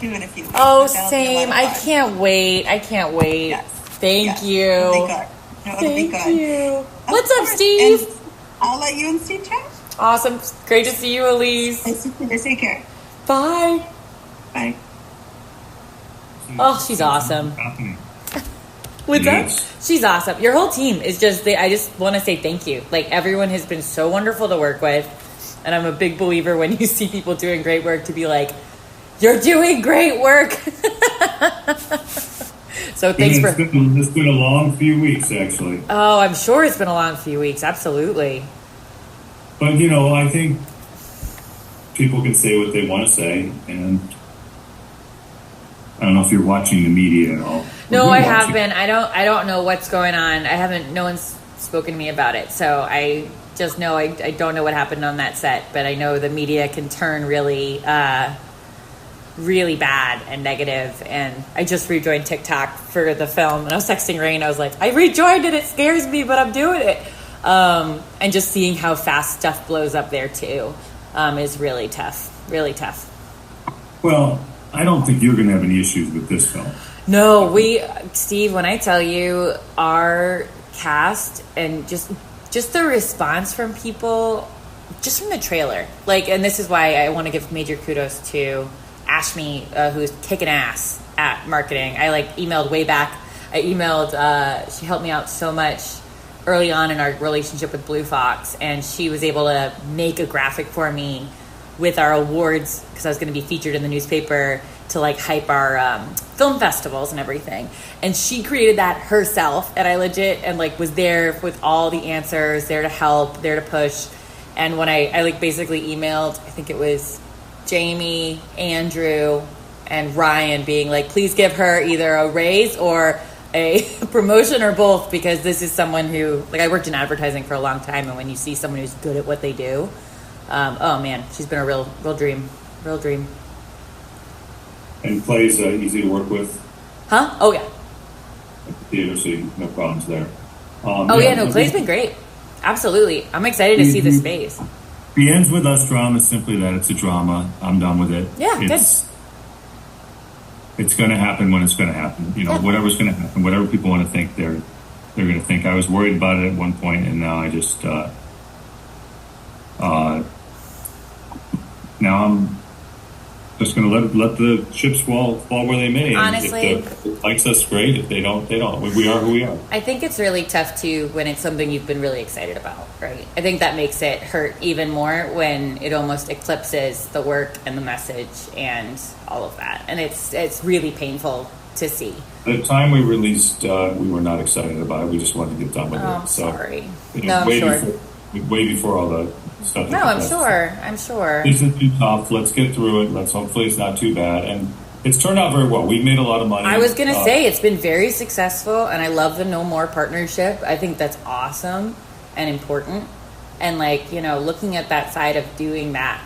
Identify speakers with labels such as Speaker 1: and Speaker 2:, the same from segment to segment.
Speaker 1: too in a few weeks.
Speaker 2: Oh, same. I can't wait.
Speaker 1: Yes.
Speaker 2: Thank you.
Speaker 1: It'll be good. No, it'll be good.
Speaker 2: Thank you. What's up,
Speaker 1: course.
Speaker 2: Steve?
Speaker 1: And I'll let you and Steve chat.
Speaker 2: Awesome. Great to see you, Elise.
Speaker 1: Take care.
Speaker 2: Bye.
Speaker 1: Bye.
Speaker 2: Oh, she's awesome. What's up? She's awesome. Your whole team is just, I just want to say thank you. Like, everyone has been so wonderful to work with. And I'm a big believer when you see people doing great work to be like, you're doing great work. So thanks for...
Speaker 3: It's been a long few weeks, actually.
Speaker 2: Oh, I'm sure it's been a long few weeks. Absolutely.
Speaker 3: But, you know, I think people can say what they want to say. And I don't know if you're watching the media at all.
Speaker 2: No, I have been. I don't know what's going on. No one's spoken to me about it. So I just know I don't know what happened on that set. But I know the media can turn really... really bad and negative. And I just rejoined TikTok for the film, and I was texting Rain. I was like, I rejoined it. It scares me, but I'm doing it. And just seeing how fast stuff blows up there too is really tough. Really tough.
Speaker 3: Well, I don't think you're going to have any issues with this film.
Speaker 2: No, Steve, when I tell you our cast and just the response from people, just from the trailer, like, and this is why I want to give major kudos to Ashmi, who's kicking ass at marketing. I emailed way back. She helped me out so much early on in our relationship with Blue Fox, and she was able to make a graphic for me with our awards, because I was going to be featured in the newspaper to hype our film festivals and everything. And she created that herself, and I legit was there with all the answers, there to help, there to push. And when I basically emailed, I think it was Jamie, Andrew, and Ryan being please give her either a raise or a promotion or both, because this is someone who, I worked in advertising for a long time, and when you see someone who's good at what they do, oh man, she's been a real dream.
Speaker 3: And Clay's easy to work with.
Speaker 2: Huh? Oh yeah.
Speaker 3: At the theater, so no problems there.
Speaker 2: Clay's been great. Absolutely. I'm excited to see the space.
Speaker 3: The Ends With Us drama is simply that. It's a drama. I'm done with it.
Speaker 2: Yeah,
Speaker 3: it's going to happen when it's going to happen. You know, whatever's going to happen, whatever people want to think, they're going to think. I was worried about it at one point, and now I just now I'm just going to let the chips fall where they may.
Speaker 2: Honestly,
Speaker 3: if it likes us, great. If they don't, they don't. We are who we are.
Speaker 2: I think it's really tough too when it's something you've been really excited about, right? I think that makes it hurt even more when it almost eclipses the work and the message and all of that, and it's really painful to see.
Speaker 3: At the time we released, we were not excited about it. We just wanted to get done with it.
Speaker 2: Sorry.
Speaker 3: I'm sure. Way before all the stuff.
Speaker 2: No, I'm sure.
Speaker 3: This isn't too tough. Let's get through it. Hopefully it's not too bad. And it's turned out very well. We've made a lot of money.
Speaker 2: I was going to say it's been very successful, and I love the No More partnership. I think that's awesome and important. And looking at that side of doing that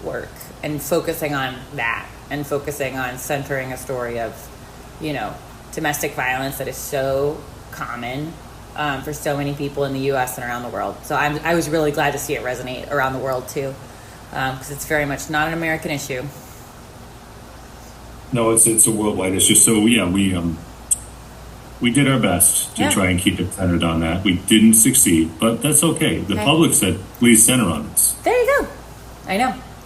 Speaker 2: work and focusing on that and focusing on centering a story of, domestic violence that is so common for so many people in the U.S. and around the world. So I was really glad to see it resonate around the world too, because it's very much not an American issue.
Speaker 3: No, it's a worldwide issue. So we did our best to try and keep it centered on that. We didn't succeed, but that's okay. The public said, please center on this.
Speaker 2: There you go. I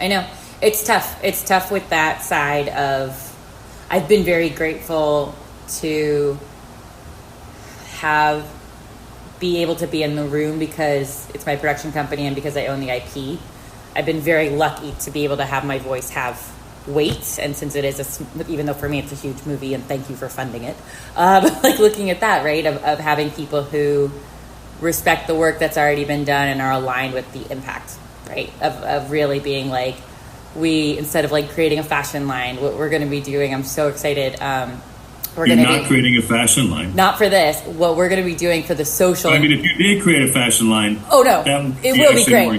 Speaker 2: know. It's tough. It's tough with that side of, I've been very grateful to be able to be in the room because it's my production company and because I own the IP. I've been very lucky to be able to have my voice have weight, and since it is even though for me it's a huge movie, and thank you for funding it, looking at that, right, of having people who respect the work that's already been done and are aligned with the impact, right, of really being we, instead of creating a fashion line, what we're going to be doing, I'm so excited.
Speaker 3: You're not creating a fashion line.
Speaker 2: Not for this. What we're going to be doing for the social.
Speaker 3: I mean, if you did create a fashion line,
Speaker 2: oh no, it will be great.
Speaker 3: More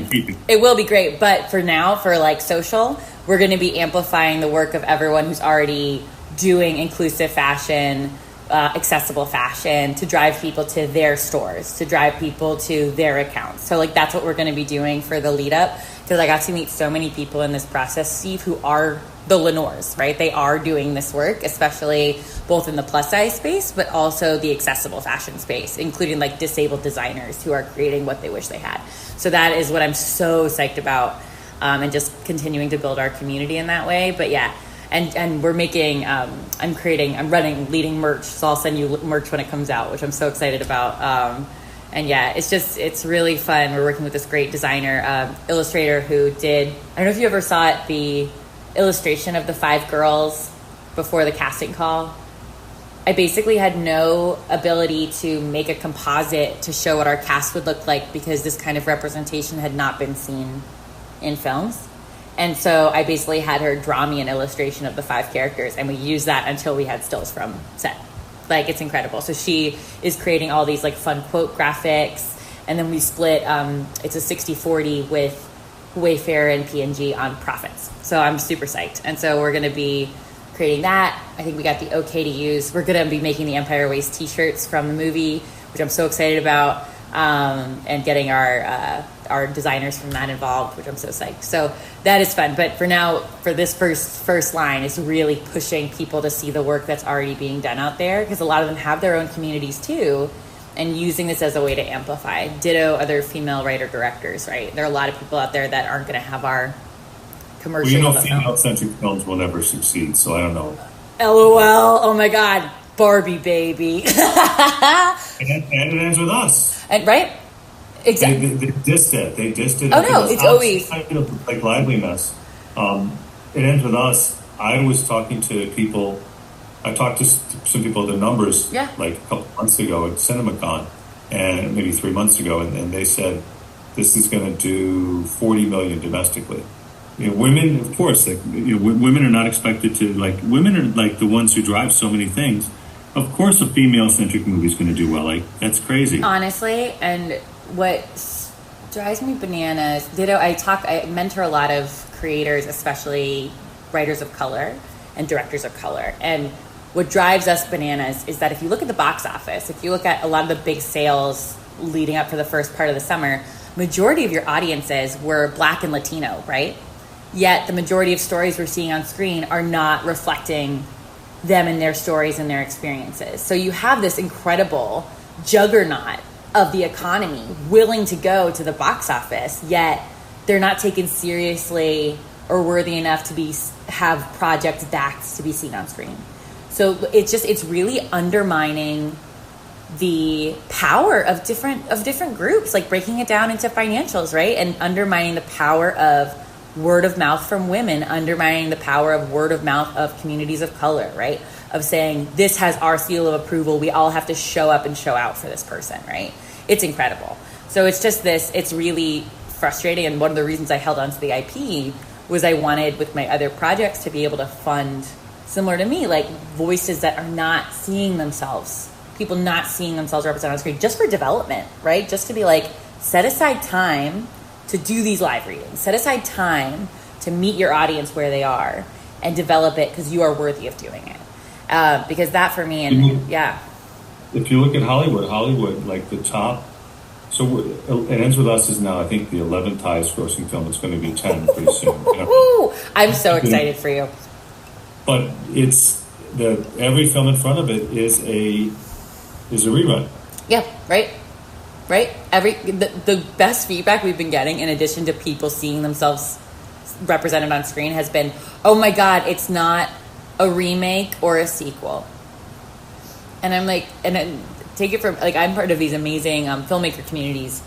Speaker 2: it will be great. But for now, for social, we're going to be amplifying the work of everyone who's already doing inclusive fashion, accessible fashion, to drive people to their stores, to drive people to their accounts. So that's what we're going to be doing for the lead up. because I got to meet so many people in this process, Steve, who are the Lenores, right? They are doing this work, especially both in the plus size space, but also the accessible fashion space, including like disabled designers who are creating what they wish they had. So that is what I'm so psyched about, and just continuing to build our community in that way. But yeah, and we're making, I'm leading merch, so I'll send you merch when it comes out, which I'm so excited about. And yeah, it's really fun. We're working with this great designer, illustrator who did, I don't know if you ever saw it, the illustration of the 5 girls before the casting call. I basically had no ability to make a composite to show what our cast would look like because this kind of representation had not been seen in films. And so I basically had her draw me an illustration of the 5 characters, and we used that until we had stills from set. Like, it's incredible. So she is creating all these like fun quote graphics, and then we split, it's a 60-40 with Wayfair and P&G on profits. So I'm super psyched. And so we're going to be creating that. I think we got the okay to use. We're going to be making the Empire Waist t-shirts from the movie, which I'm so excited about, and getting our designers from that involved, which I'm so psyched. So that is fun. But for now, for this first line, is really pushing people to see the work that's already being done out there, because a lot of them have their own communities too, and using this as a way to amplify. Ditto other female writer-directors, right? There are a lot of people out there that aren't going to have our commercial.
Speaker 3: Well, female-centric films will never succeed, so I don't know.
Speaker 2: LOL. Oh my God. Barbie, baby.
Speaker 3: and it ends with us.
Speaker 2: And, right? Exactly.
Speaker 3: They dissed it.
Speaker 2: Oh, no, it's always...
Speaker 3: like lively mess. It ends with us. I was talking to people... I talked to some people at the numbers like a couple months ago at CinemaCon, and maybe 3 months ago, and they said this is going to do 40 million domestically. Women, of course, women are not expected to, women are like the ones who drive so many things. Of course, a female-centric movie is going to do well. That's crazy.
Speaker 2: Honestly, and what drives me bananas, ditto, I mentor a lot of creators, especially writers of color and directors of color, and what drives us bananas is that if you look at the box office, if you look at a lot of the big sales leading up for the first part of the summer, majority of your audiences were Black and Latino, right? Yet the majority of stories we're seeing on screen are not reflecting them and their stories and their experiences. So you have this incredible juggernaut of the economy willing to go to the box office, yet they're not taken seriously or worthy enough to have projects backed to be seen on screen. So it's really undermining the power of different groups, like breaking it down into financials, right? And undermining the power of word of mouth from women, undermining the power of word of mouth of communities of color, right? Of saying, this has our seal of approval. We all have to show up and show out for this person, right? It's incredible. So it's just it's really frustrating. And one of the reasons I held on to the IP was I wanted, with my other projects, to be able to fund, similar to me, like voices that are not seeing themselves, people not seeing themselves represented on screen, just for development, right? Just to be like, set aside time to do these live readings. Set aside time to meet your audience where they are and develop it, because you are worthy of doing it. Because that for me,
Speaker 3: If you look at Hollywood, like the top, so It Ends With Us is now, I think, the 11th highest grossing film. It's going to be 10 pretty soon.
Speaker 2: I'm so excited for you.
Speaker 3: But it's every film in front of it is a rerun.
Speaker 2: Yeah, right. The best feedback we've been getting, in addition to people seeing themselves represented on screen, has been, oh my God, it's not a remake or a sequel. And I'm like, and then take it from, like, I'm part of these amazing filmmaker communities,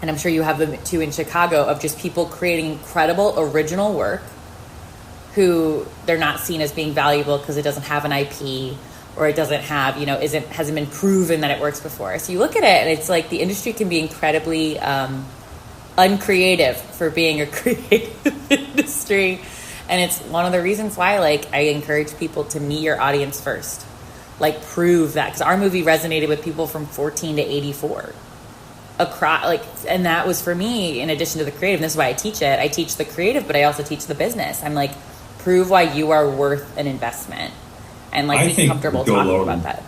Speaker 2: and I'm sure you have them too in Chicago, of just people creating incredible original work who they're not seen as being valuable because it doesn't have an IP, or it doesn't have, hasn't been proven that it works before. So you look at it, and it's like the industry can be incredibly uncreative for being a creative industry. And it's one of the reasons why, like, I encourage people to meet your audience first. Like, prove that. Because our movie resonated with people from 14 to 84. And that was, for me, in addition to the creative, and this is why I teach it. I teach the creative, but I also teach the business. I'm like, prove why you are worth an investment. And, like, be comfortable talking about that.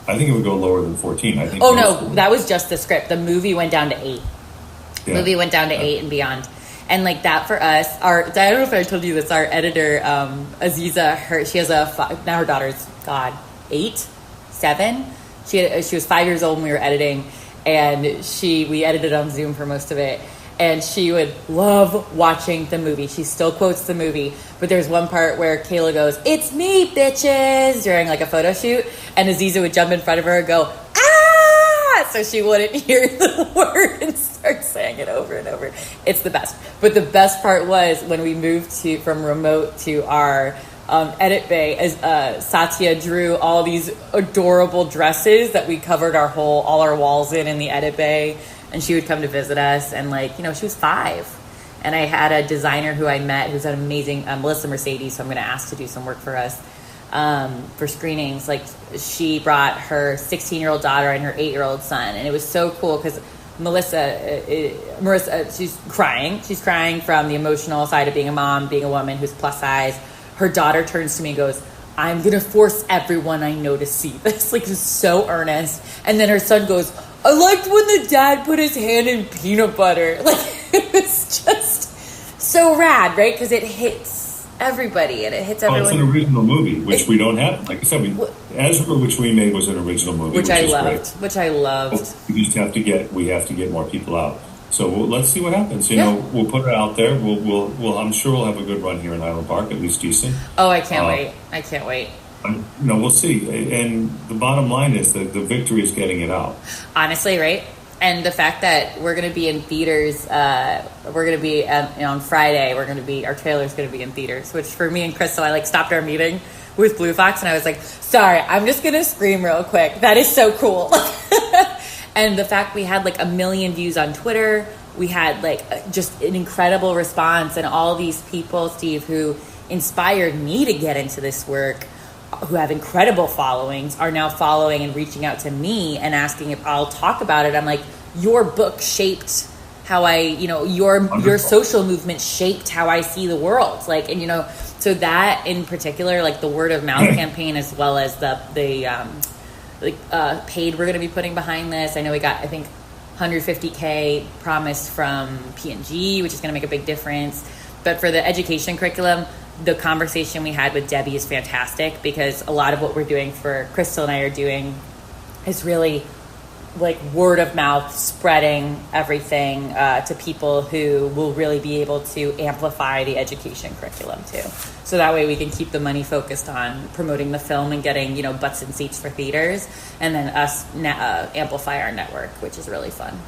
Speaker 3: I think it would go lower than 14. I think.
Speaker 2: Oh, no, that was just the script. The movie went down to 8. Yeah. Movie went down to 8 and beyond. And like that for us, I don't know if I told you this, our editor, Aziza, she has now her daughter's, 8, 7. She was 5 years old when we were editing, and we edited on Zoom for most of it. And she would love watching the movie. She still quotes the movie. But there's one part where Kayla goes, "It's me, bitches," during like a photo shoot. And Aziza would jump in front of her and go, "Ah!" So she wouldn't hear the word and start saying it over and over. It's the best. But the best part was when we moved from remote to our edit bay, as Satya drew all these adorable dresses that we covered all our walls in the edit bay. And she would come to visit us, and she was 5. And I had a designer who I met who's an amazing, Melissa Mercedes, who I'm going to ask to do some work for us for screenings. Like, she brought her 16-year-old daughter and her 8-year-old son. And it was so cool because Marissa, she's crying. She's crying from the emotional side of being a mom, being a woman who's plus size. Her daughter turns to me and goes, "I'm going to force everyone I know to see this." Like, it was so earnest. And then her son goes, "I liked when the dad put his hand in peanut butter." Like, it was just so rad, right? Because it hits everybody and it hits everyone.
Speaker 3: It's an original movie, which we don't have. Like I said, Ezra, which we made, was an original movie,
Speaker 2: which I loved. Which I loved.
Speaker 3: Well, we have to get more people out. So let's see what happens. You know, we'll put it out there. I'm sure we'll have a good run here in Highland Park, at least decent.
Speaker 2: Oh, I can't wait. I can't wait.
Speaker 3: We'll see. And the bottom line is that the victory is getting it out.
Speaker 2: Honestly, right? And the fact that we're going to be in theaters, we're going to be on Friday. Our trailer's going to be in theaters. Which for me and Crystal, I stopped our meeting with Blue Fox, and I was like, "Sorry, I'm just going to scream real quick. That is so cool." And the fact we had 1 million views on Twitter, we had just an incredible response, and all these people, Steve, who inspired me to get into this work, who have incredible followings, are now following and reaching out to me and asking if I'll talk about it. I'm like, your book shaped how your social movement shaped how I see the world. So that in particular, the word of mouth campaign, as well as the paid we're going to be putting behind this. I know we got, I think, 150K promised from P&G, which is going to make a big difference. But for the education curriculum, the conversation we had with Debbie is fantastic, because a lot of what we're doing for Crystal and I are doing is really word of mouth, spreading everything to people who will really be able to amplify the education curriculum too. So that way we can keep the money focused on promoting the film and getting, butts and seats for theaters, and then us amplify our network, which is really fun.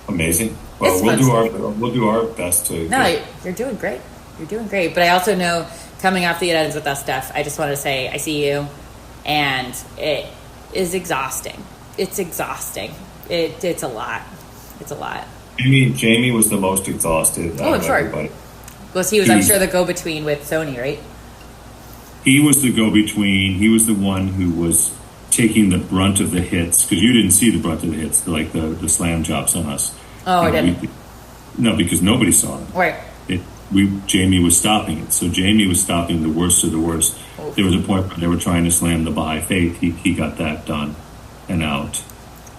Speaker 3: Amazing. Well, we'll do our best to.
Speaker 2: No, you're doing great. You're doing great. But I also know, coming off the It Ends With Us stuff, I just want to say I see you, and it is exhausting. It's exhausting. It's a lot. It's a lot.
Speaker 3: Jamie was the most exhausted.
Speaker 2: I'm sure.
Speaker 3: Everybody.
Speaker 2: Was he was, I'm sure, the go-between with Sony, right?
Speaker 3: He was the go-between. He was the one who was taking the brunt of the hits, because you didn't see the brunt of the hits, the slam jobs on us.
Speaker 2: Oh, I didn't.
Speaker 3: No, because nobody saw them.
Speaker 2: Right.
Speaker 3: Jamie was stopping it. So Jamie was stopping the worst of the worst. Oof. There was a point where they were trying to slam the Baha'i Faith. He got that done and out.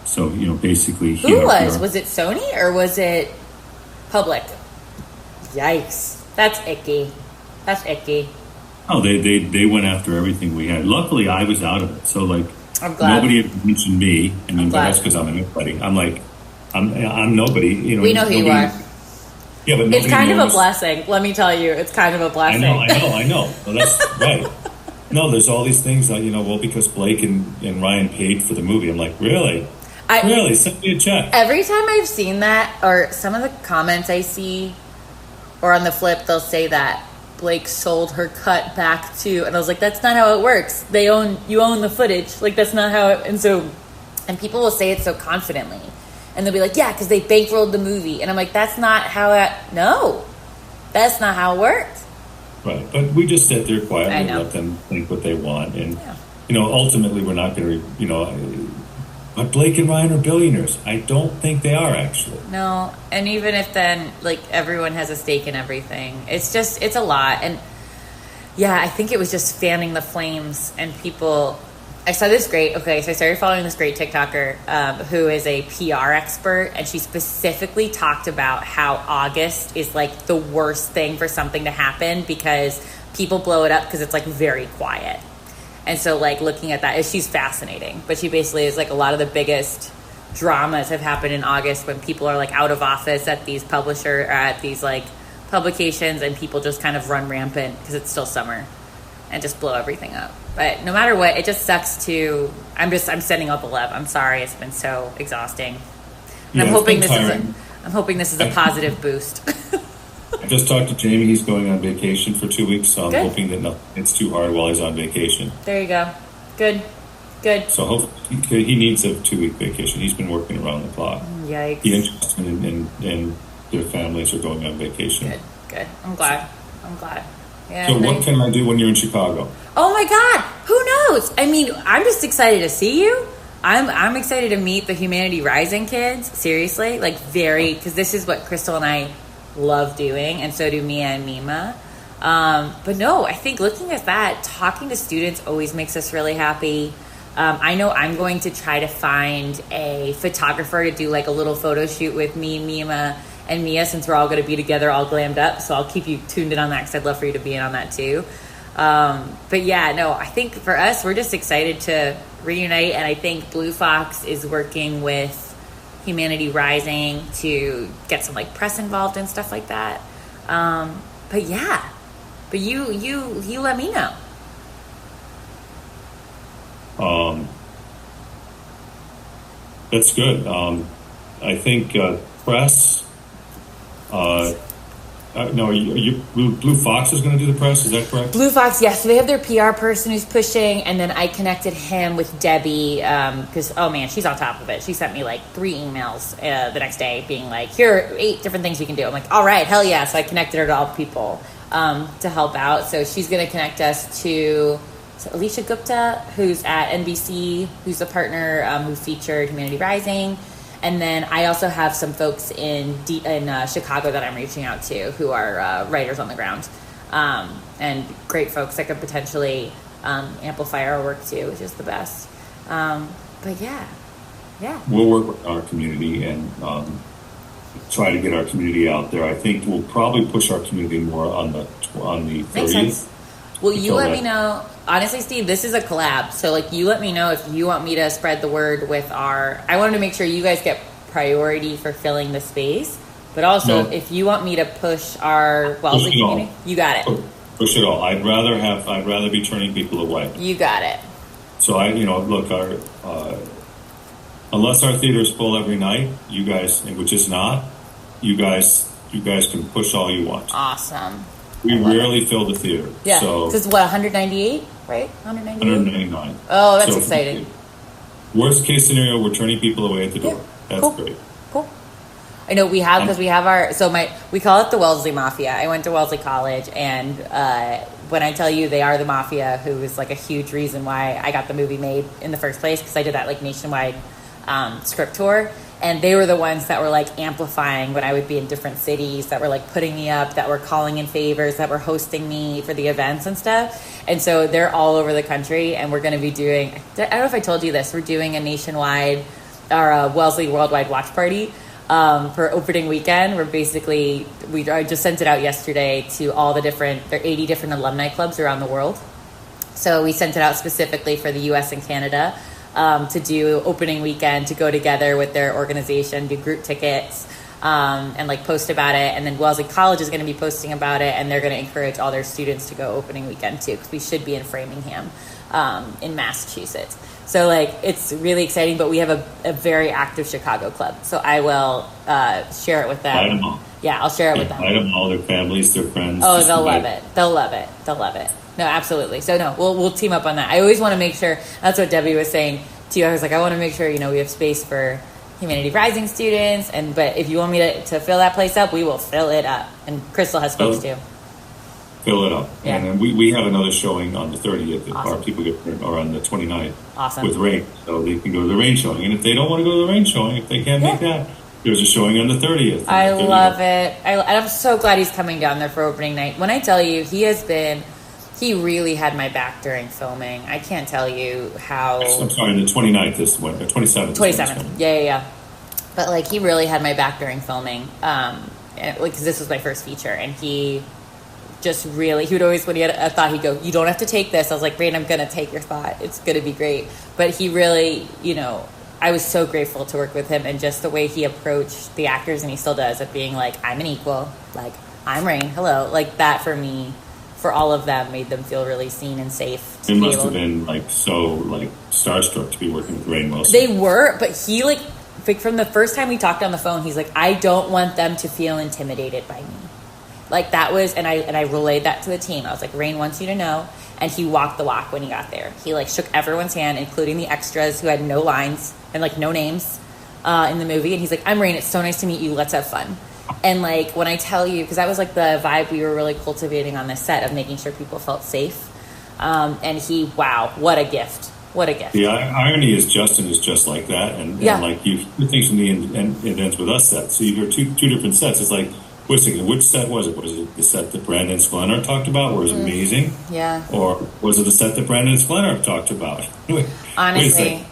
Speaker 3: So, basically...
Speaker 2: Who was? Was it Sony or was it public? Yikes. That's icky. That's icky.
Speaker 3: Oh, they went after everything we had. Luckily, I was out of it. So,
Speaker 2: I'm glad.
Speaker 3: Nobody had mentioned me. But that's because I'm a nobody. I'm nobody.
Speaker 2: We know who you are.
Speaker 3: Yeah, but
Speaker 2: it's kind of a blessing. Let me tell you, it's kind of a blessing.
Speaker 3: I know. Well, that's right. No, there's all these things that, because Blake and Ryan paid for the movie. I'm like, really? Really? Send me a check.
Speaker 2: Every time I've seen that, or some of the comments I see, or on the flip, they'll say that Blake sold her cut back to, and I was like, that's not how it works. You own the footage. That's not how it, and people will say it so confidently. And they'll be like, yeah, because they bankrolled the movie. And I'm like, that's not how that's not how it works.
Speaker 3: Right. But we just sit there quietly and let them think what they want. And, ultimately we're not going to, but Blake and Ryan are billionaires. I don't think they are, actually.
Speaker 2: No. And even if then, everyone has a stake in everything. It's a lot. And, yeah, I think it was just fanning the flames, and people... I saw this great, so I started following this great TikToker who is a PR expert, and she specifically talked about how August is like the worst thing for something to happen because people blow it up because it's like very quiet. And so like looking at that, she's fascinating, but she basically is like a lot of the biggest dramas have happened in August when people are like out of office at these like publications, and people just kind of run rampant because it's still summer and just blow everything up. But no matter what, it just sucks to. I'm sending out the love. I'm sorry, it's been so exhausting. And I'm hoping this is a positive boost.
Speaker 3: I just talked to Jamie. He's going on vacation for 2 weeks, so I'm hoping that it's too hard while he's on vacation.
Speaker 2: There you go. Good. So
Speaker 3: hopefully he needs a 2-week vacation. He's been working around the clock.
Speaker 2: Yikes.
Speaker 3: He interested in their families are going on vacation.
Speaker 2: Good. I'm glad. Yeah,
Speaker 3: so what can I do when you're in Chicago?
Speaker 2: Oh my God, who knows? I mean, I'm just excited to see you. I'm excited to meet the Humanity Rising kids. Seriously, because this is what Crystal and I love doing, and so do Mia and Mima. But no, I think looking at that, talking to students always makes us really happy. I know I'm going to try to find a photographer to do like a little photo shoot with me, Mima, and Mia, since we're all going to be together all glammed up. So I'll keep you tuned in on that because I'd love for you to be in on that too. But yeah, no, I think for us, we're just excited to reunite. And I think Blue Fox is working with Humanity Rising to get some like press involved and stuff like that. But you let me know.
Speaker 3: That's good. I think press. No, Blue Fox is going to do the press. Is that correct?
Speaker 2: Blue Fox, yes. So they have their PR person who's pushing, and then I connected him with Debbie because, oh man, she's on top of it. She sent me like 3 emails the next day being like, here are 8 different things you can do. I'm like, all right, hell yeah. So I connected her to all the people to help out. So she's going to connect us to Alicia Gupta, who's at NBC, who's a partner who featured Humanity Rising. And then I also have some folks in Chicago that I'm reaching out to who are writers on the ground and great folks that could potentially amplify our work too, which is the best. But yeah.
Speaker 3: We'll work with our community and try to get our community out there. I think we'll probably push our community more on the 30th.
Speaker 2: Makes sense. Well, you let me know. Honestly, Steve, this is a collab. So, you let me know if you want me to spread the word with I wanted to make sure you guys get priority for filling the space. But also, if you want me to push our Wellesley community, you got it.
Speaker 3: Push it all. I'd rather be turning people away.
Speaker 2: You got it.
Speaker 3: So, look, unless our theater is full every night, you guys, which is not, you guys can push all you want.
Speaker 2: Awesome.
Speaker 3: We rarely fill the theater.
Speaker 2: Yeah.
Speaker 3: So
Speaker 2: this is what, 198, right?
Speaker 3: 199.
Speaker 2: Oh, that's exciting.
Speaker 3: Worst case scenario, we're turning people away at the door. That's
Speaker 2: cool.
Speaker 3: great.
Speaker 2: Cool. I know we have, because we have we call it the Wellesley Mafia. I went to Wellesley College, and when I tell you they are the Mafia, who is like a huge reason why I got the movie made in the first place, because I did that like nationwide script tour. And they were the ones that were like amplifying when I would be in different cities, that were like putting me up, that were calling in favors, that were hosting me for the events and stuff. And so they're all over the country, and we're going to be doing, I don't know if I told you this, we're doing a nationwide or a Wellesley Worldwide Watch Party for opening weekend. We're basically, I just sent it out yesterday to all the there are 80 different alumni clubs around the world. So we sent it out specifically for the US and Canada. To do opening weekend, to go together with their organization, do group tickets, and like post about it. And then Wellesley College is going to be posting about it, and they're going to encourage all their students to go opening weekend too, because we should be in Framingham, in Massachusetts. So like, it's really exciting, but we have a very active Chicago club. So I will share it with them.
Speaker 3: Invite them all.
Speaker 2: Yeah, I'll share it with them.
Speaker 3: Invite them all, their families, their friends.
Speaker 2: Oh, they'll love it. They'll love it. They'll love it. No, absolutely. So no, we'll team up on that. I always want to make sure, that's what Debbie was saying too. I was like, I want to make sure, we have space for Humanity Rising students, but if you want me to fill that place up, we will fill it up. And Crystal has space too.
Speaker 3: Fill it up. Yeah. And we have another showing on the 30th.
Speaker 2: Awesome.
Speaker 3: Our people or on the 29th.
Speaker 2: Awesome.
Speaker 3: With rain. So they can go to the rain showing. And if they don't want to go to the rain showing, if they can't make that, there's a showing on the 30th.
Speaker 2: I love it. I'm so glad he's coming down there for opening night. When I tell you, he has been He really had my back during filming. I can't tell you how.
Speaker 3: I'm sorry, the 29th is when, the 27th.
Speaker 2: 27th. Yeah. But like, he really had my back during filming. Because this was my first feature, and he just really, he would always, when he had a thought, he'd go, "You don't have to take this." I was like, "Rain, I'm going to take your thought. It's going to be great." But he really, I was so grateful to work with him, and just the way he approached the actors, and he still does, of being like, "I'm an equal, like, I'm Rain, hello." Like, that for me, for all of them, made them feel really seen and safe.
Speaker 3: It must have been like so like starstruck to be working with Rain most.
Speaker 2: They were, but he like from the first time we talked on the phone, he's like, "I don't want them to feel intimidated by me." Like, that was, and I relayed that to the team. I was like, "Rain wants you to know," and he walked the walk when he got there. He like shook everyone's hand, including the extras who had no lines and like no names in the movie. And he's like, "I'm Rain. It's so nice to meet you. Let's have fun." And like, when I tell you, because that was like the vibe we were really cultivating on this set, of making sure people felt safe. And wow, what a gift. What a gift.
Speaker 3: The irony is Justin is just like that. And like, you hear things from the and it ends with us set. So you hear two different sets. It's like, wait a second, which set was it? Was it the set that Brandon Sklenar talked about, where it was amazing?
Speaker 2: Yeah. Or
Speaker 3: was it the set that Brandon Sklenar talked about?
Speaker 2: Honestly,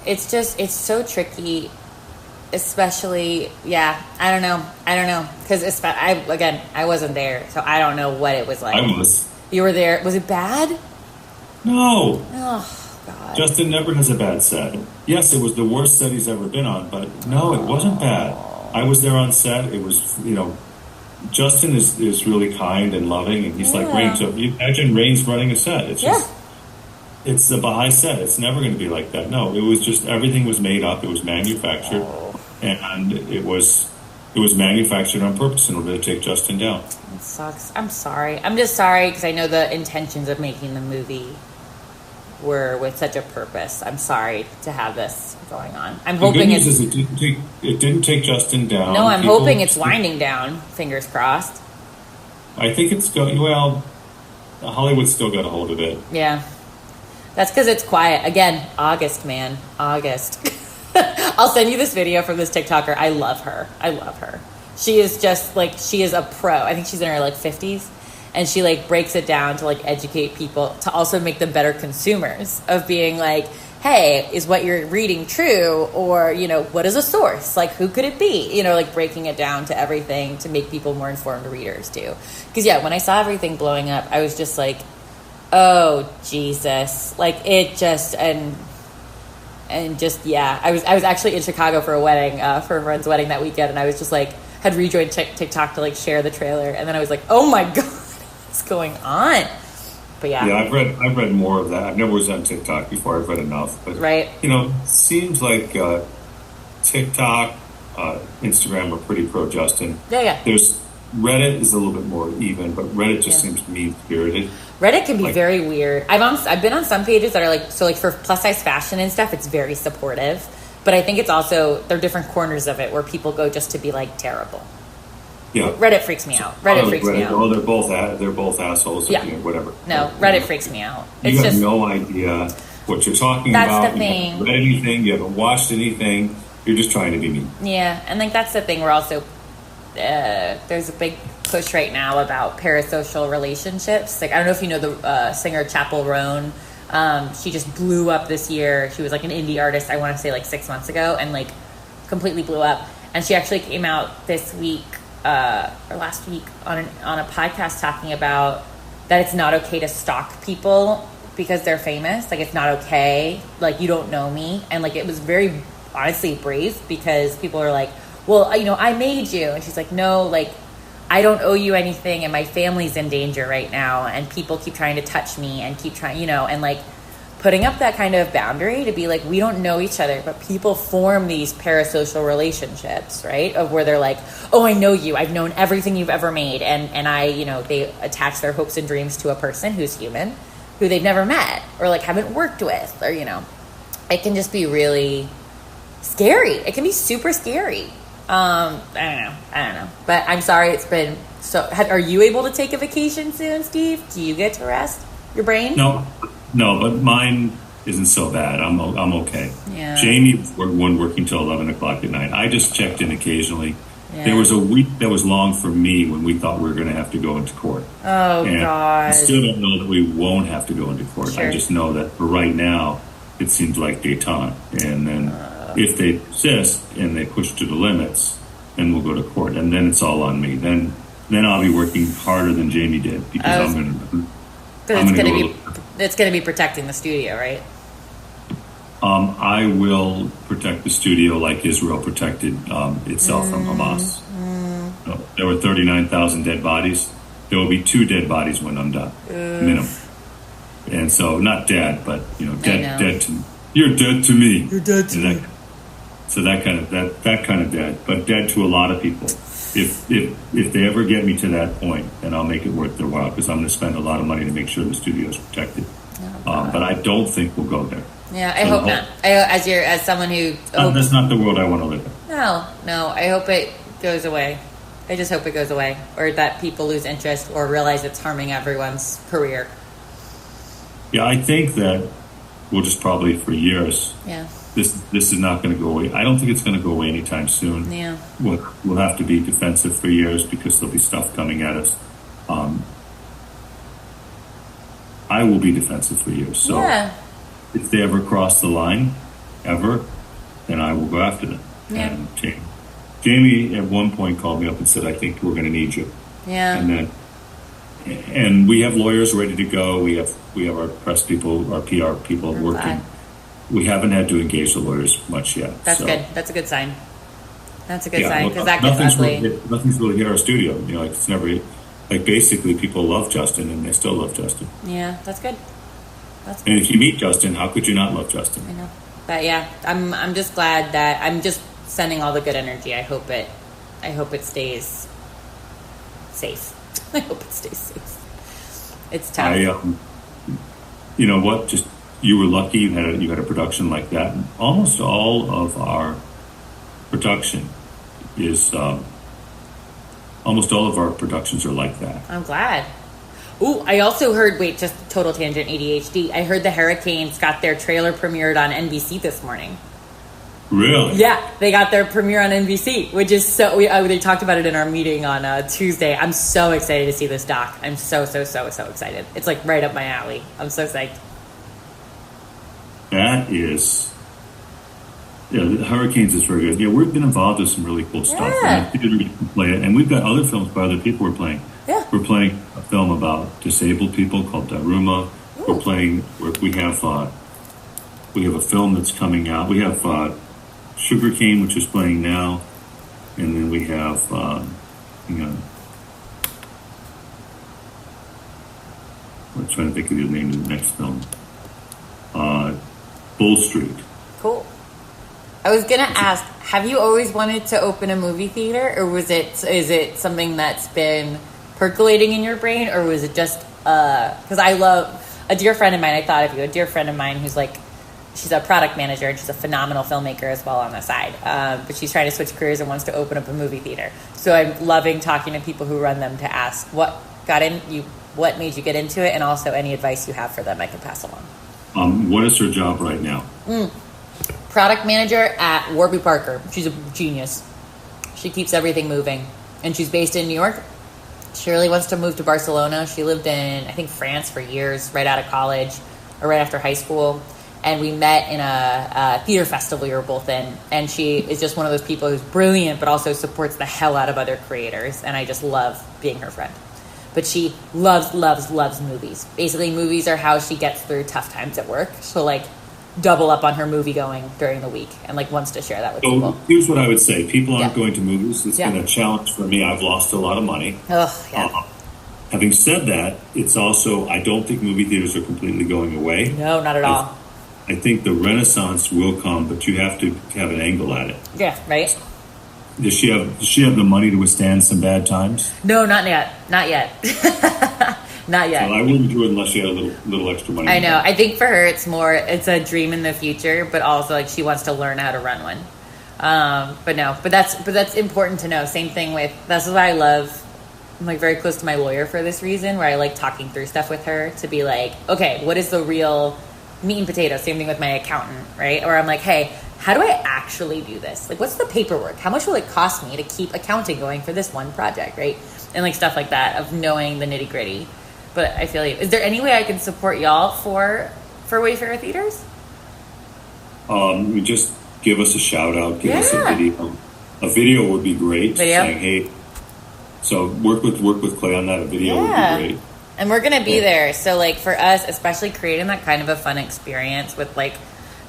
Speaker 2: it's so tricky. Especially, I don't know, because I wasn't there, so I don't know what it was like.
Speaker 3: I was.
Speaker 2: You were there. Was it bad?
Speaker 3: No.
Speaker 2: Oh, God.
Speaker 3: Justin never has a bad set. Yes, it was the worst set he's ever been on, but no, it wasn't bad. I was there on set. It was, Justin is really kind and loving, and he's like Rain. So you imagine Rain's running a set. It's just, it's a Baha'i set. It's never going to be like that. No, it was just, everything was made up. It was manufactured. And it was manufactured on purpose in order to take Justin down.
Speaker 2: It sucks. I'm sorry. I'm just sorry, because I know the intentions of making the movie were with such a purpose. I'm sorry to have this going on. I'm hoping
Speaker 3: it didn't take Justin down.
Speaker 2: No, I'm hoping it's winding down. Fingers crossed.
Speaker 3: I think it's going. Well, Hollywood's still got a hold of it.
Speaker 2: Yeah, that's because it's quiet again. August, man, August. I'll send you this video from this TikToker. I love her. She is just like, she is a pro. I think she's in her like 50s, and she like breaks it down to like educate people, to also make them better consumers, of being like, hey, is what you're reading true? Or, what is a source? Like, who could it be? Like breaking it down to everything to make people more informed readers too. Because when I saw everything blowing up, I was just like, oh, Jesus. Like, it just, and just, I was actually in Chicago for a wedding, for a friend's wedding that weekend, and I was just like, had rejoined TikTok to like share the trailer, and then I was like, oh my God, what's going on? But
Speaker 3: I've read more of that. I've never was on TikTok before. I've read enough, but
Speaker 2: right,
Speaker 3: seems like TikTok, Instagram are pretty pro Justin. There's Reddit is a little bit more even, but Reddit just seems mean-spirited.
Speaker 2: Reddit can be very weird. I've been on some pages that are like, so like for plus size fashion and stuff, it's very supportive. But I think it's also, there are different corners of it where people go just to be like terrible.
Speaker 3: Yeah.
Speaker 2: Reddit freaks me out. Reddit freaks me out.
Speaker 3: Oh, they're both assholes.
Speaker 2: Yeah.
Speaker 3: Whatever.
Speaker 2: No, Reddit freaks me out.
Speaker 3: You have no idea what you're talking about.
Speaker 2: That's the thing.
Speaker 3: You haven't read anything. You haven't watched anything. You're just trying to be mean.
Speaker 2: Yeah, and like that's the thing. We're also there's a big push right now about parasocial relationships. Like, I don't know if you know the singer Chappell Roan. She just blew up this year. She was like an indie artist, I want to say like 6 months ago, and like completely blew up. And she actually came out this week or last week on a podcast talking about that it's not okay to stalk people because they're famous. Like, it's not okay. Like, you don't know me. And like, it was very honestly brave, because people are like, well, I made you. And she's like, no, like, I don't owe you anything, and my family's in danger right now, and people keep trying to touch me and keep trying, and like putting up that kind of boundary to be like, we don't know each other, but people form these parasocial relationships, right? Of where they're like, oh, I know you. I've known everything you've ever made. And I, they attach their hopes and dreams to a person who's human, who they've never met or like haven't worked with, or, it can just be really scary. It can be super scary. I don't know. But I'm sorry it's been so... Are you able to take a vacation soon, Steve? Do you get to rest your brain?
Speaker 3: No, but mine isn't so bad. I'm okay.
Speaker 2: Yeah.
Speaker 3: Jamie was working till 11 o'clock at night. I just checked in occasionally. There was a week that was long for me when we thought we were going to have to go into court.
Speaker 2: Oh,
Speaker 3: and
Speaker 2: God.
Speaker 3: I still don't know that we won't have to go into court.
Speaker 2: Sure.
Speaker 3: I just know that for right now, it seems like détente. And then if they persist and they push to the limits, then we'll go to court. And then it's all on me. Then I'll be working harder than Jamie did because
Speaker 2: it's going to be protecting the studio, right?
Speaker 3: I will protect the studio like Israel protected itself from Hamas. There were 39,000 dead bodies. There will be 2 dead bodies when I'm done, minimum. And so, not dead, but dead to me. You're dead to me.
Speaker 2: You're dead to me.
Speaker 3: So that kind of dead, but dead to a lot of people. If they ever get me to that point, then I'll make it worth their while because I'm going to spend a lot of money to make sure the studio is protected. But I don't think we'll go there.
Speaker 2: Yeah, I hope not. As someone who
Speaker 3: that's not the world I want to live in.
Speaker 2: No. I hope it goes away. I just hope it goes away, or that people lose interest or realize it's harming everyone's career.
Speaker 3: Yeah, I think that we'll just probably for years.
Speaker 2: Yeah.
Speaker 3: This is not going to go away. I don't think it's going to go away anytime soon.
Speaker 2: Yeah.
Speaker 3: We'll have to be defensive for years because there'll be stuff coming at us. I will be defensive for years. So if they ever cross the line, then I will go after them.
Speaker 2: Yeah.
Speaker 3: And Jamie at one point called me up and said, "I think we're going to need you."
Speaker 2: Yeah.
Speaker 3: And we have lawyers ready to go. We have our press people, our PR people working. We haven't had to engage the lawyers much yet.
Speaker 2: That's good. That's a good sign. That's a good sign because that gets ugly.
Speaker 3: Nothing's really hit our studio. It's never basically people love Justin and they still love Justin.
Speaker 2: Yeah, that's good.
Speaker 3: And if you meet Justin, how could you not love Justin?
Speaker 2: I know. But yeah, I'm just glad that I'm just sending all the good energy. I hope it stays safe. I hope it stays safe. It's tough.
Speaker 3: You know what? Just you were lucky you had a production like that. And almost all of our production is almost all of our productions are like that.
Speaker 2: I'm glad. Ooh, I also heard, just total tangent, ADHD. I heard the Hurricanes got their trailer premiered on NBC this morning.
Speaker 3: Really?
Speaker 2: Yeah, they got their premiere on NBC, which is they talked about it in our meeting on Tuesday. I'm so excited to see this doc. I'm so excited. It's like right up my alley. I'm so psyched.
Speaker 3: That is... Yeah, the Hurricanes is very good. Yeah, we've been involved with some really cool stuff.
Speaker 2: Yeah.
Speaker 3: And play it. And we've got other films by other people we're playing.
Speaker 2: Yeah.
Speaker 3: We're playing a film about disabled people called Daruma. We have a film that's coming out. We have Sugarcane, which is playing now. And then we have, hang on. I'm trying to think of the name of the next film. Bull Street.
Speaker 2: Cool. I was going to ask, have you always wanted to open a movie theater, or is it something that's been percolating in your brain, or was it just because I love a dear friend of mine, I thought of you, a dear friend of mine who's she's a product manager and she's a phenomenal filmmaker as well on the side, but she's trying to switch careers and wants to open up a movie theater. So I'm loving talking to people who run them to ask what made you get into it, and also any advice you have for them I can pass along.
Speaker 3: What is her job right now?
Speaker 2: Product manager at Warby Parker. She's a genius. She keeps everything moving. And she's based in New York. She really wants to move to Barcelona. She lived in, I think, France for years, right out of college, or right after high school. And we met in a theater festival we were both in. And she is just one of those people who's brilliant, but also supports the hell out of other creators. And I just love being her friend. But she loves movies. Basically, movies are how she gets through tough times at work. So, double up on her movie going during the week and wants to share that with people.
Speaker 3: Here's what I would say. People aren't going to movies. It's been a challenge for me. I've lost a lot of money. Having said that, it's also, I don't think movie theaters are completely going away.
Speaker 2: No, not at all.
Speaker 3: I think the renaissance will come, but you have to have an angle at it.
Speaker 2: Yeah, right?
Speaker 3: Does she have the money to withstand some bad times?
Speaker 2: No, not yet. Not yet. Not yet.
Speaker 3: Well, I wouldn't do it unless she had a little extra money.
Speaker 2: I know. I think for her, it's a dream in the future, but also she wants to learn how to run one. But that's important to know. Same thing that's why I love. I'm very close to my lawyer for this reason, where I like talking through stuff with her to be okay, what is the real meat and potatoes? Same thing with my accountant, right? Or I'm hey, how do I actually do this? Like, what's the paperwork? How much will it cost me to keep accounting going for this one project, right? And like stuff like that of knowing the nitty gritty. But I feel like, is there any way I can support y'all for Wayfarer Theaters?
Speaker 3: You just give us a shout out, give us a video. A video would be great. Saying, hey, so work with Clay on that. A video would be great.
Speaker 2: And we're gonna be there. So like for us, especially creating that kind of a fun experience with like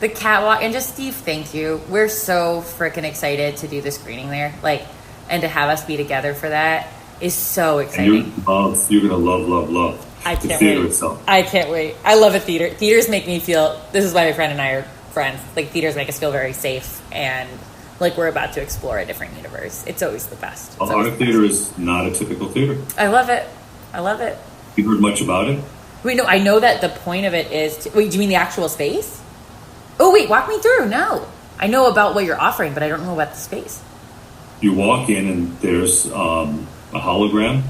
Speaker 2: the catwalk and just Steve, thank you. We're so freaking excited to do the screening there. Like, and to have us be together for that is so exciting.
Speaker 3: And you're gonna love
Speaker 2: I
Speaker 3: the
Speaker 2: can't
Speaker 3: theater
Speaker 2: wait.
Speaker 3: itself.
Speaker 2: I can't wait. I love a theater. Theaters make me feel, this is why my friend and I are friends. Like theaters make us feel very safe and like we're about to explore a different universe. It's always the best.
Speaker 3: Our theater is not a typical theater.
Speaker 2: I love it.
Speaker 3: You heard much about it?
Speaker 2: Wait, no, I know that the point of it is wait, do you mean the actual space? Oh wait, walk me through. No. I know about what you're offering, but I don't know about the space.
Speaker 3: You walk in and there's a hologram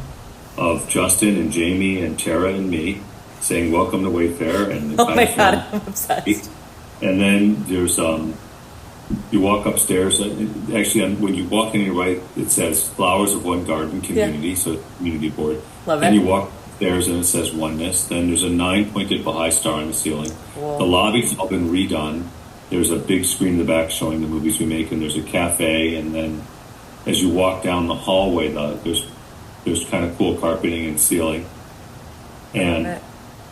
Speaker 3: of Justin and Jamie and Tara and me saying welcome to Wayfair, and
Speaker 2: oh my god, I'm obsessed.
Speaker 3: And then there's you walk upstairs. Actually, when you walk in, your right, it says Flowers of One Garden Community, so community board.
Speaker 2: Love it.
Speaker 3: Then you walk upstairs and it says Oneness. Then there's a 9-pointed Baha'i star on the ceiling. Cool. The lobby's all been redone. There's a big screen in the back showing the movies we make, and there's a cafe. And then as you walk down the hallway, there's kind of cool carpeting and ceiling. And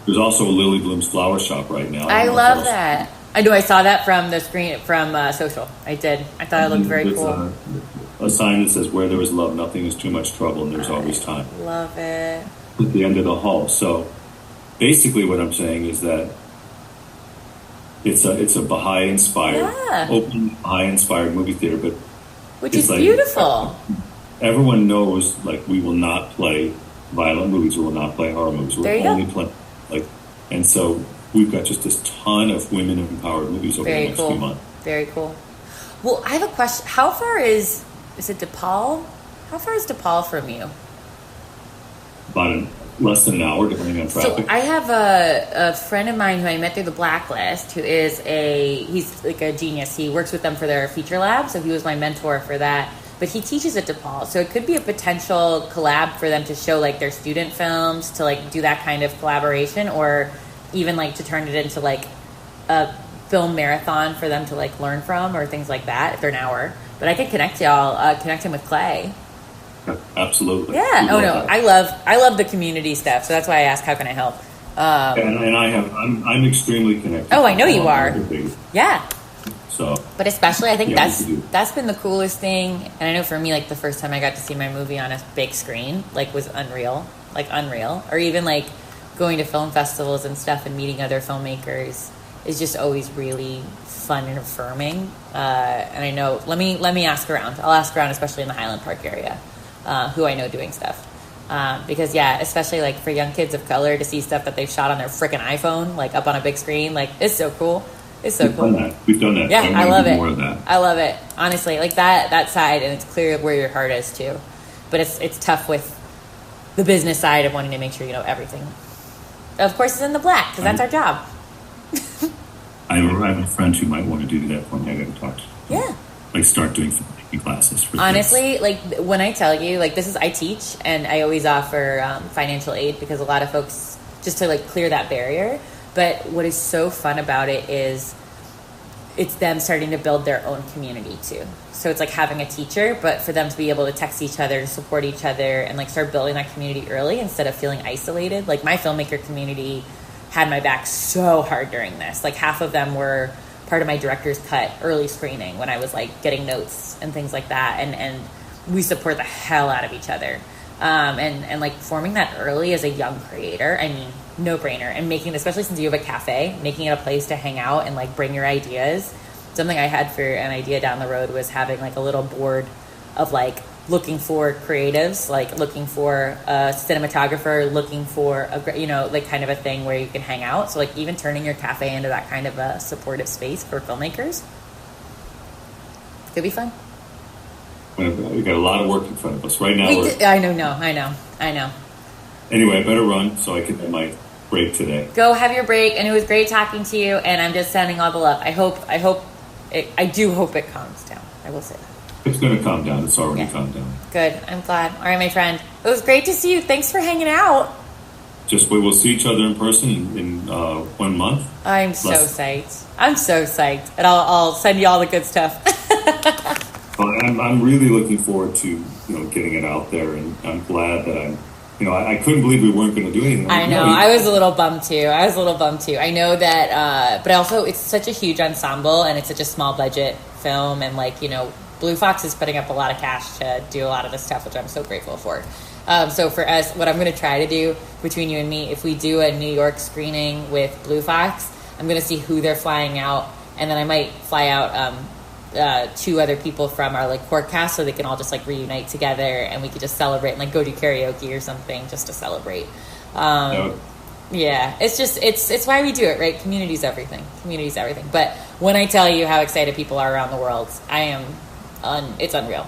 Speaker 3: there's also a Lily Bloom's flower shop right now.
Speaker 2: I love that. I know. I saw that from the screen from social. I did. I thought it looked very cool.
Speaker 3: A sign that says, "Where there is love, nothing is too much trouble, and there's always time."
Speaker 2: Love it.
Speaker 3: At the end of the hall. So, basically, what I'm saying is that it's a Baha'i inspired, open Baha'i inspired movie theater, but
Speaker 2: which is like, beautiful.
Speaker 3: Everyone knows, like, we will not play violent movies. We will not play horror movies. We'll only play and so. We've got just this ton of women-empowered movies over the next few months. Very cool.
Speaker 2: Well, I have a question. How far is it DePaul? How far is DePaul from you?
Speaker 3: About less than an hour, depending on traffic.
Speaker 2: So I have a friend of mine who I met through the Blacklist, who is he's like a genius. He works with them for their feature lab, so he was my mentor for that. But he teaches at DePaul, so it could be a potential collab for them to show like their student films, to like do that kind of collaboration, or even like to turn it into like a film marathon for them to like learn from, or things like that if they're an hour. But I could connect him with Clay.
Speaker 3: Absolutely.
Speaker 2: Yeah. Oh no, I love the community stuff. So that's why I asked, how can I help?
Speaker 3: I'm extremely connected.
Speaker 2: Oh, I know you are. Yeah.
Speaker 3: So.
Speaker 2: But especially, I think that's been the coolest thing. And I know for me, like the first time I got to see my movie on a big screen, like was unreal. Or even like going to film festivals and stuff and meeting other filmmakers is just always really fun and affirming. And I know, let me ask around. I'll ask around, especially in the Highland Park area, who I know doing stuff. Because especially like for young kids of color to see stuff that they've shot on their freaking iPhone, like up on a big screen, like it's so cool. We've done that. Yeah, I love it. More of that. I love it. Honestly, like that side, and it's clear where your heart is too. But it's tough with the business side of wanting to make sure you know everything. Of course, it's in the black because that's our job.
Speaker 3: I have a friend who might want to do that for me. I got to talk to.
Speaker 2: Yeah.
Speaker 3: Like start doing filmmaking classes. For
Speaker 2: honestly,
Speaker 3: kids.
Speaker 2: like when I tell you, like I teach, and I always offer financial aid because a lot of folks just to like clear that barrier. But what is so fun about it is it's them starting to build their own community too. So it's like having a teacher, but for them to be able to text each other, to support each other, and like start building that community early instead of feeling isolated. Like my filmmaker community had my back so hard during this. Like half of them were part of my director's cut early screening when I was like getting notes and things like that. And we support the hell out of each other. And like forming that early as a young creator, I mean, no brainer. And making, especially since you have a cafe, making it a place to hang out and like bring your ideas. Something I had for an idea down the road was having like a little board of like looking for creatives, like looking for a cinematographer, looking for a, you know, like kind of a thing where you can hang out. So like even turning your cafe into that kind of a supportive space for filmmakers could be fun.
Speaker 3: We've got a lot of work in front of us right now.
Speaker 2: I know.
Speaker 3: Anyway, I better run so I can have my break today.
Speaker 2: Go have your break, and it was great talking to you. And I'm just sending all the love. I hope I do hope it calms down. I will say that.
Speaker 3: It's going to calm down. It's already calmed down.
Speaker 2: Good. I'm glad. All right, my friend. It was great to see you. Thanks for hanging out.
Speaker 3: Just we will see each other in person in 1 month.
Speaker 2: I'm so psyched. And I'll send you all the good stuff.
Speaker 3: Well, I'm really looking forward to getting it out there, and I'm glad that I couldn't believe we weren't going to do anything.
Speaker 2: I know. I was a little bummed too. I know that, but also it's such a huge ensemble, and it's such a small budget film, and Blue Fox is putting up a lot of cash to do a lot of this stuff, which I'm so grateful for. So for us, what I'm going to try to do between you and me, if we do a New York screening with Blue Fox, I'm going to see who they're flying out, and then I might fly out 2 other people from our core cast, so they can all just reunite together, and we could just celebrate and go do karaoke or something just to celebrate. Yeah, it's why we do it, right? Community's everything. But when I tell you how excited people are around the world, it's unreal.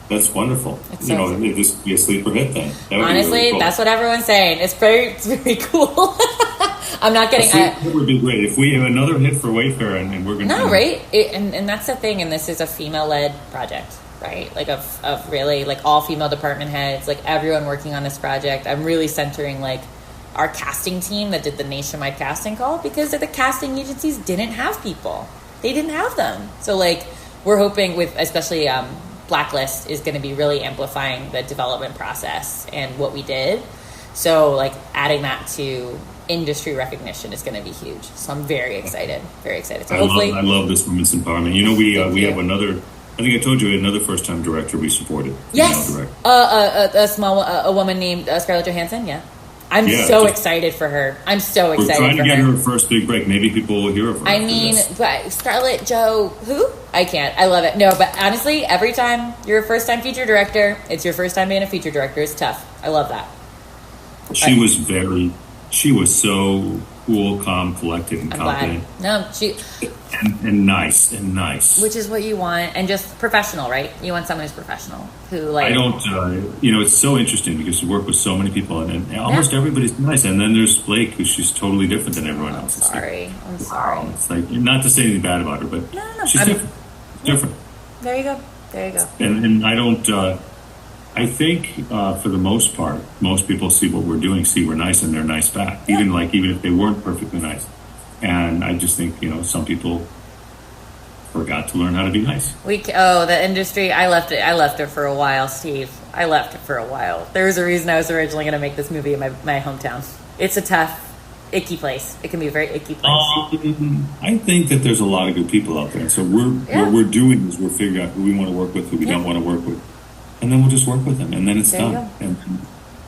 Speaker 3: That's wonderful. It'd just be a sleeper hit then.
Speaker 2: Honestly, really cool. That's what everyone's saying. It's very cool. I'm not getting.
Speaker 3: It would be great if we have another hit for Wayfair, and we're going to.
Speaker 2: No, right? And that's the thing. And this is a female-led project, right? Of really all female department heads, everyone working on this project. I'm really centering our casting team that did the nationwide casting call, because the casting agencies didn't have people. They didn't have them. So we're hoping with especially Blacklist is going to be really amplifying the development process and what we did. So adding that to industry recognition is going to be huge. So I'm very excited. So
Speaker 3: I love this women's empowerment. We have another. I think I told you we had another first-time director we supported.
Speaker 2: Yes, a woman named Scarlett Johansson. Yeah. I'm so excited for her. We're
Speaker 3: trying to get her first big break. Maybe people will hear of her.
Speaker 2: I mean, but Scarlett Jo, who? I can't. I love it. No, but honestly, every time you're a first-time feature director, it's your first time being a feature director. It's tough. I love that.
Speaker 3: She was so cool, calm, collected, and confident.
Speaker 2: No,
Speaker 3: and nice.
Speaker 2: Which is what you want, and just professional, right? You want someone who's professional, who
Speaker 3: I don't. It's so interesting because you work with so many people, and almost everybody's nice. And then there's Blake, who's she's totally different than everyone else.
Speaker 2: I'm sorry.
Speaker 3: It's not to say anything bad about her, but she's different. Different.
Speaker 2: There you go.
Speaker 3: And I don't. I think for the most part, most people see what we're doing, see we're nice, and they're nice back. Yeah. Even if they weren't perfectly nice. And I just think some people forgot to learn how to be nice.
Speaker 2: The industry. I left it for a while, Steve. I left it for a while. There was a reason I was originally going to make this movie in my hometown. It's a tough, icky place. It can be a very icky place.
Speaker 3: I think that there's a lot of good people out there. So what we're doing is we're figuring out who we want to work with, who we don't want to work with. And then we'll just work with them, and then it's done. And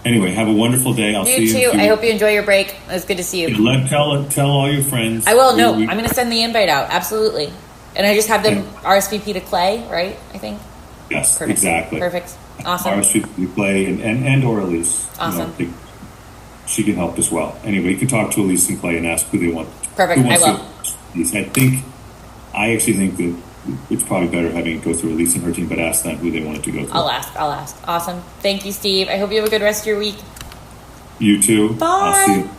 Speaker 3: anyway, have a wonderful day. I'll see you. You too.
Speaker 2: I hope you enjoy your break. It was good to see you.
Speaker 3: Tell all your friends.
Speaker 2: I will. No, I'm going to send the invite out. Absolutely. And I just have them RSVP to Clay, right? I think.
Speaker 3: Yes,
Speaker 2: perfect.
Speaker 3: Exactly.
Speaker 2: Perfect. Awesome.
Speaker 3: RSVP to Clay and or Elise.
Speaker 2: Awesome.
Speaker 3: She can help as well. Anyway, you can talk to Elise and Clay and ask who they want.
Speaker 2: Perfect. I will.
Speaker 3: I actually think that it's probably better having it go through Elise and her team, but ask them who they want it to go through.
Speaker 2: I'll ask. Awesome. Thank you, Steve. I hope you have a good rest of your week.
Speaker 3: You too.
Speaker 2: Bye.
Speaker 3: I'll see you.